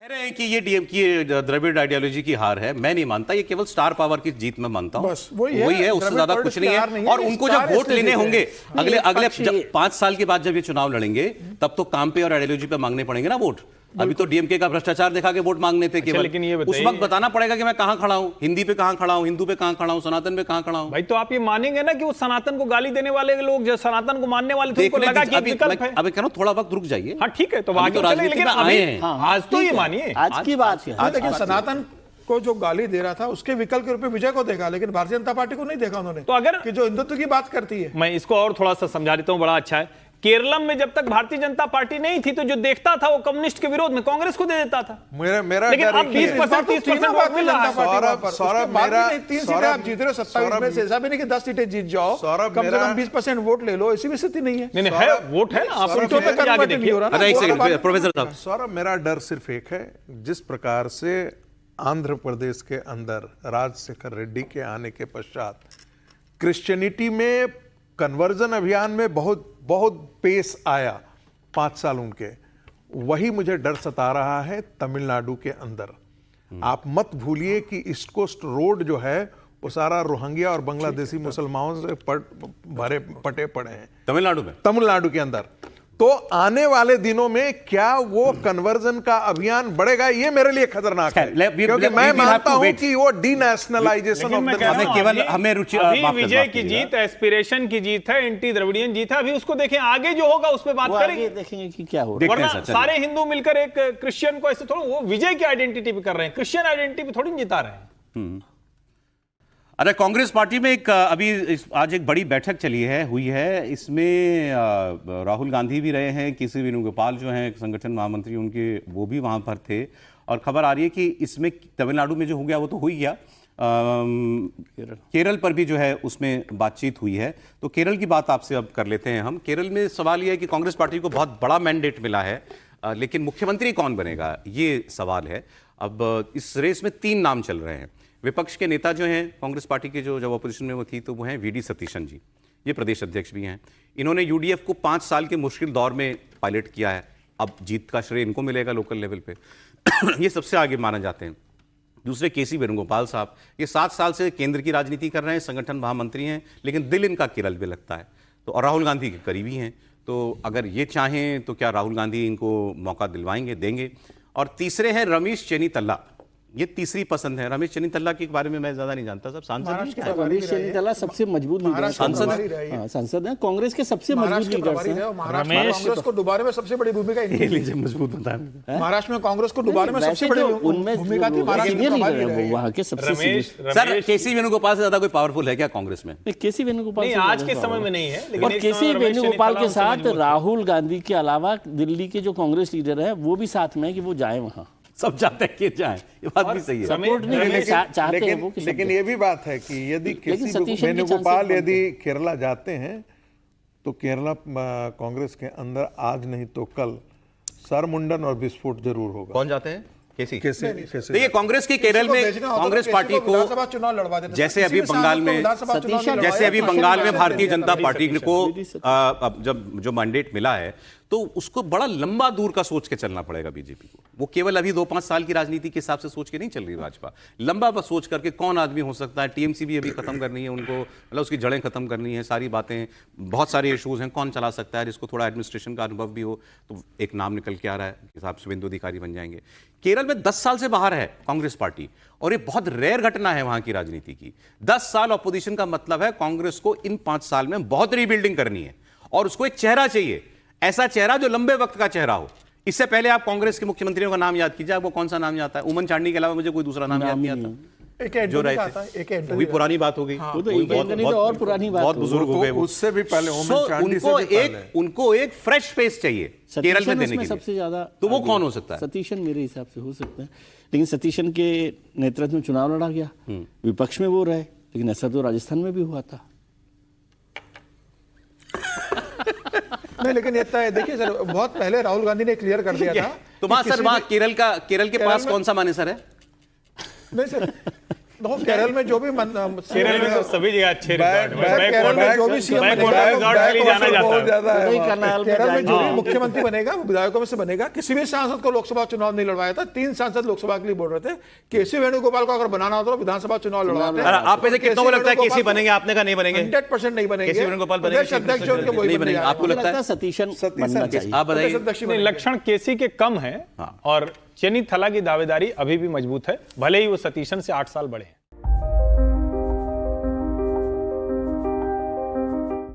रहे हैं कि ये डीएम की द्रविड़ आइडियोलॉजी की हार है। मैं नहीं मानता, ये केवल स्टार पावर की जीत में मानता हूं। बस वही है, उससे ज्यादा कुछ नहीं है। और उनको जब वोट लेने होंगे अगले 5 साल के बाद जब ये चुनाव लड़ेंगे, तब तो काम पे और आइडियोलॉजी पे मांगने पड़ेंगे ना वोट। अभी तो डीएमके का भ्रष्टाचार दिखा के वोट मांगने थे केवल। लेकिन ये उस वक्त बताना पड़ेगा कि मैं कहां खड़ा हूं, हिंदी पे कहां खड़ा हूं, हिंदू पे कहां खड़ा हूं, सनातन पे कहां खड़ा हूं। भाई तो आप ये मानेंगे ना कि वो सनातन को गाली देने वाले लोग जो सनातन को मानने वाले थे, उनको लगा कि विकल्प है। अभी कह रहा हूं थोड़ा वक्त रुक जाइए। हाँ ठीक है, तो आगे चलेंगे, लेकिन आज तो ये मानिए आज की बात है। देखिए, सनातन को जो गाली दे रहा था उसके विकल्प के रूप में विजय को देखा, लेकिन भारतीय जनता पार्टी को नहीं देखा उन्होंने। तो अगर कि जो हिंदुत्व की बात करती है, मैं इसको और थोड़ा सा समझा देता हूं, बड़ा अच्छा है। केरलम में जब तक भारतीय जनता पार्टी नहीं थी, तो जो देखता था वो कम्युनिस्ट के विरोध में कांग्रेस को दे देता था। मेरा लेकिन अब 20% 30% वोट मिल रहा है। सौरभ, मेरा 3 सीटें आप जीत रहे हो 27 में से, ऐसा भी नहीं कि 10 सीटें जीत जाओ, कम से कम 20% वोट ले लो, ऐसी भी स्थिति नहीं है। नहीं है, वोट है ना, आप सीटों पे कन्वर्ट नहीं हो रहा ना। एक सेकंड प्रोफेसर साहब। सौरभ, मेरा डर सिर्फ एक है, जिस प्रकार से आंध्र प्रदेश के अंदर राजशेखर रेड्डी के आने के पश्चात क्रिश्चियनिटी में कन्वर्जन अभियान में बहुत पेस आया 5 साल उनके, वही मुझे डर सता रहा है तमिलनाडु के अंदर। आप मत भूलिए कि ईस्ट कोस्ट रोड जो है वो सारा रोहिंग्या और बांग्लादेशी मुसलमानों से पटे पड़े हैं तमिलनाडु के अंदर। तो आने वाले दिनों में क्या वो कन्वर्जन का अभियान बढ़ेगा, ये मेरे लिए खतरनाक है, क्योंकि मैं मानता हूं कि वो डीनेशनलाइजेशन ऑफ द केवल हमें रुचि विजय की जीत, एस्पिरेशन की जीत है, एंटी द्रविडियन जीत है। अभी उसको देखें, आगे जो होगा उस पर बात करेंगे, देखेंगे कि क्या होगा। वरना सारे हिंदू मिलकर एक क्रिश्चियन को ऐसे थोड़ा, वो विजय की आइडेंटिटी भी कर रहे हैं, क्रिश्चियन आइडेंटिटी भी थोड़ी जिता रहे हैं। अरे कांग्रेस पार्टी में एक आज एक बड़ी बैठक चली है, हुई है। इसमें राहुल गांधी भी रहे हैं, केसी वेणुगोपाल जो हैं संगठन महामंत्री उनके, वो भी वहां पर थे। और खबर आ रही है कि इसमें तमिलनाडु में जो हो गया वो तो हो ही गया, केरल पर भी जो है उसमें बातचीत हुई है। तो केरल की बात आपसे अब कर लेते हैं हम। केरल में सवाल यह है कि कांग्रेस पार्टी को बहुत बड़ा मैंडेट मिला है, लेकिन मुख्यमंत्री कौन बनेगा ये सवाल है। अब इस रेस में 3 नाम चल रहे हैं। विपक्ष के नेता जो हैं कांग्रेस पार्टी के, जो जब अपोजिशन में वो थी, तो वो हैं वीडी सतीशन जी, ये प्रदेश अध्यक्ष भी हैं। इन्होंने यूडीएफ को 5 साल के मुश्किल दौर में पायलट किया है, अब जीत का श्रेय इनको मिलेगा लोकल लेवल पे। ये सबसे आगे माने जाते हैं। दूसरे केसी वेणुगोपाल साहब, ये 7 साल से केंद्र की राजनीति कर रहे हैं, संगठन महामंत्री हैं, लेकिन दिल इनका केरल में लगता है। तो और राहुल गांधी के करीबी हैं, तो अगर ये चाहें तो क्या राहुल गांधी इनको मौका दिलवाएंगे, देंगे। और तीसरे हैं रमेश चेन्नीतला, ये तीसरी पसंद है। रमेश चेन्नीतला के बारे में मैं ज्यादा नहीं जानता, सब सांसद हैं। रमेश चेन्नीतला सबसे मजबूत लीडर सांसद है, कांग्रेस के सबसे मजबूत लीडर हैं। कांग्रेस को डुबाने में सबसे बड़ी भूमिका इनकी, मजबूत बताया। महाराष्ट्र में कांग्रेस को डुबाने में सबसे बड़ी भूमिका थी वहां के सबसे। सर, केसी वेणुगोपाल से ज्यादा कोई पावरफुल है क्या कांग्रेस में? केसी वेणुगोपाल आज के समय में नहीं है, और केसी वेणुगोपाल के साथ राहुल गांधी के अलावा दिल्ली के जो कांग्रेस लीडर है वो भी साथ में है कि वो जाए वहां। सब चाहते हैं कि जाए, ये बात भी सही है। सपोर्ट नहीं चाहते हैं वो, लेकिन ये भी बात है कि यदि केसी वेणुगोपाल यदि केरला जाते हैं तो केरला कांग्रेस के अंदर आज नहीं तो कल सरमुंडन और विस्फोट जरूर होगा। कौन जाते हैं? केसी। देखिए, कांग्रेस की केरल में कांग्रेस पार्टी को चुनाव लड़वा देते, जैसे अभी बंगाल में भारतीय जनता पार्टी को जो मैंडेट मिला है, तो उसको बड़ा लंबा दूर का सोच के चलना पड़ेगा बीजेपी को। वो केवल अभी 2-5 साल की राजनीति के हिसाब से सोच के नहीं चल रही भाजपा, लंबा सोच करके कौन आदमी हो सकता है। टीएमसी भी अभी खत्म करनी है उनको, मतलब उसकी जड़ें खत्म करनी है, सारी बातें, बहुत सारे इश्यूज हैं, कौन चला सकता है जिसको थोड़ा एडमिनिस्ट्रेशन का अनुभव भी हो। तो एक नाम निकल के आ रहा है, हिसाब से शुभेंदु अधिकारी बन जाएंगे। केरल में 10 साल से बाहर है कांग्रेस पार्टी, और ये बहुत रेयर घटना है वहां की राजनीति की। 10 साल ऑपोजिशन का मतलब है कांग्रेस को इन 5 साल में बहुत रीबिल्डिंग करनी है, और उसको एक चेहरा चाहिए, ऐसा चेहरा जो लंबे वक्त का चेहरा हो। इससे पहले आप कांग्रेस के मुख्यमंत्रियों का नाम याद कीजिए, आपको कौन सा नाम याद आता है? उमन चांडी के अलावा मुझे कोई दूसरा नाम याद नहीं आता जो रहे थे। वही पुरानी बात हो गई, और पुरानी बात, बहुत बुजुर्ग हो गए। उससे भी पहले उनको एक फ्रेश फेस चाहिए केरल में देने के लिए सबसे ज्यादा। तो वो कौन हो सकता है? सतीशन मेरे हिसाब से हो सकता है, लेकिन सतीशन के नेतृत्व में चुनाव लड़ा गया, विपक्ष में वो रहे, लेकिन ऐसा तो राजस्थान में भी हुआ था। नहीं, लेकिन ये देखिए सर, बहुत पहले राहुल गांधी ने क्लियर कर दिया था। तो वहां सर, वहां केरल के पास कौन सा माने सर है? नहीं सर, देखो केरल में जो भी केरल में तो सभी जगह अच्छे रिकॉर्ड केरल में जो भी सीएम बनेगा के लिए जाना जाता है। ज्यादा है नहीं वहाँ। करना है, केरल में जो भी मुख्यमंत्री बनेगा वो विधायकों में से बनेगा। किसी भी सांसद को लोकसभा चुनाव नहीं लड़वाया था। 3 सांसद लोकसभा के लिए बोल रहे थे। केसी वेणुगोपाल को अगर बनाना होता तो विधानसभा चुनाव लड़वाते। अरे आप में से कितनों को लगता है केसी बनेंगे? आपने कहा नहीं बनेंगे। 100% नहीं बनेंगे। केसी वेणुगोपाल प्रदेश अध्यक्ष जो उनके वही नहीं बन बनेंगे। जाएगा। आपको मुझे लगता लगता है है सतीशन बनना चाहिए। आप प्रदेश बताइए। अध्यक्ष ही नहीं, बनेगा। लक्षण केसी के कम है हाँ। और चेनी थला की दावेदारी अभी भी मजबूत है, भले ही वो सतीशन से 8 साल बड़े हैं।